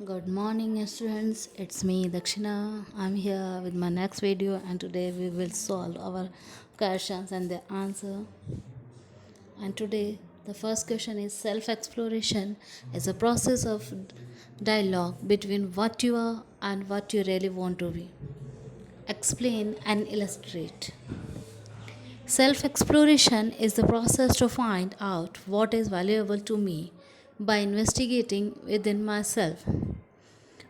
Good morning, students. It's me, Dakshina. I'm here with my next video, and today we will solve our questions and the answer. And today, the first question is self exploration is a process of dialogue between what you are and what you really want to be. Explain and illustrate. Self exploration is the process to find out what is valuable to me by investigating within myself.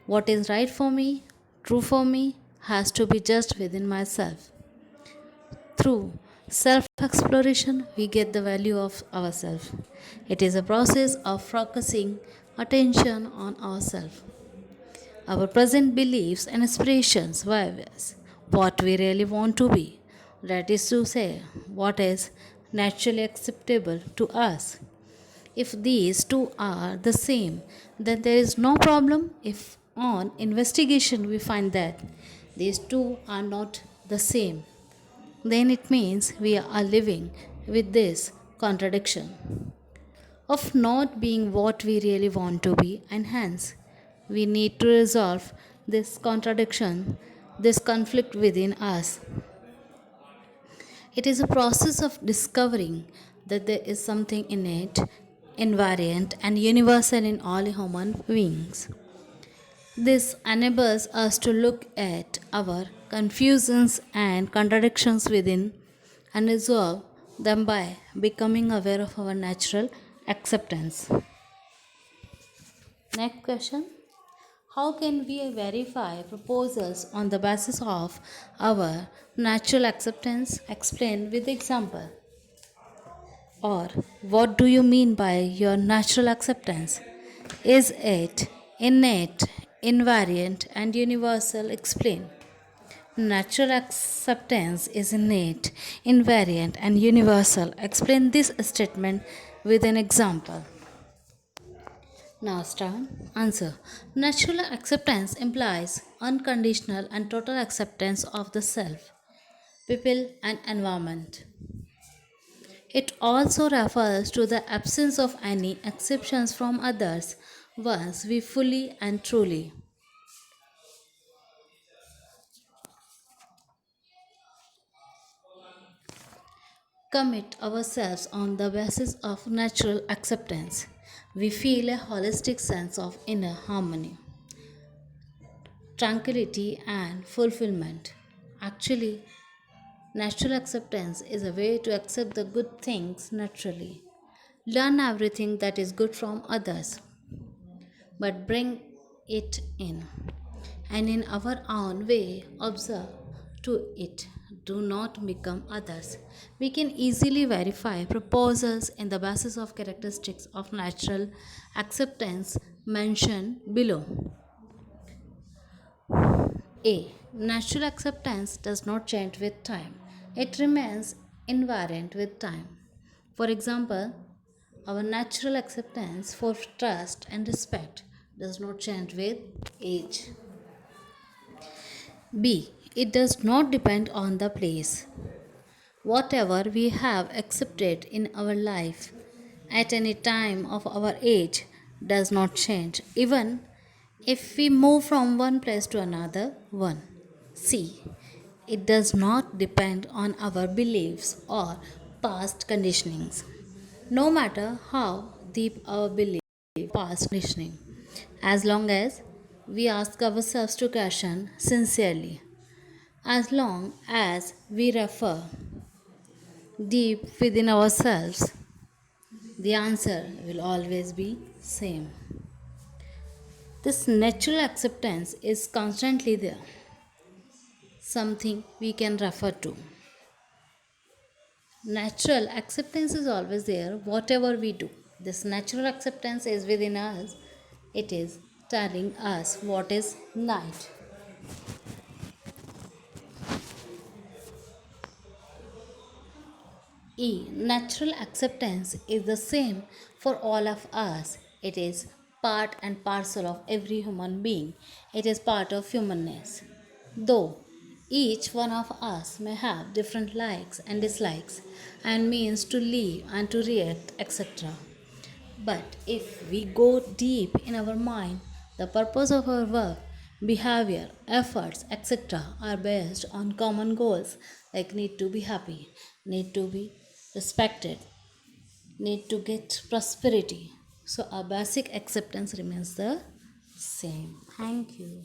What is right for me, true for me, has to be just within myself. Through self exploration, we get the value of ourselves. It is a process of focusing attention on ourselves, our present beliefs and aspirations, whereas what we really want to be. That is to say, what is naturally acceptable to us. If these two are the same, then there is no problem. If on investigation we find that these two are not the same, then it means we are living with this contradiction of not being what we really want to be, and hence we need to resolve this contradiction, this conflict within us. It is a process of discovering that there is something innate, invariant, and universal in all human beings. This enables us to look at our confusions and contradictions within and resolve them by becoming aware of our natural acceptance. Next question. How can we verify proposals on the basis of our natural acceptance? Explain with example. Or, what do you mean by your natural acceptance? Is it innate, invariant, and universal? Explain. Natural acceptance is innate, invariant, and universal. Explain this statement with an example. Now start. Answer. Natural acceptance implies unconditional and total acceptance of the self, people, and environment. It also refers to the absence of any exceptions from others once we fully and truly commit ourselves on the basis of natural acceptance. We feel a holistic sense of inner harmony, tranquility, and fulfillment. Actually, natural acceptance is a way to accept the good things naturally, learn everything that is good from others, but bring it in, and in our own way observe to it. Do not become others. We can easily verify proposals in the basis of characteristics of natural acceptance mentioned below. A. Natural acceptance does not change with time. It remains invariant with time. For example, our natural acceptance for trust and respect does not change with age. B. It does not depend on the place. Whatever we have accepted in our life at any time of our age does not change, even if we move from one place to another one. C. It does not depend on our beliefs or past conditionings. No matter how deep our belief, past conditioning, as long as we ask ourselves to question sincerely, as long as we refer deep within ourselves, the answer will always be same. This natural acceptance is constantly there, something we can refer to. Natural acceptance is always there, whatever we do. This natural acceptance is within us. It is telling us what is right. E. Natural acceptance is the same for all of us. It is part and parcel of every human being. It is part of humanness. Though each one of us may have different likes and dislikes and means to live and to react, etc. But if we go deep in our mind, The purpose of our work, behavior, efforts, etc. are based on common goals like need to be happy, need to be respected, need to get prosperity. So our basic acceptance remains the same. Thank you.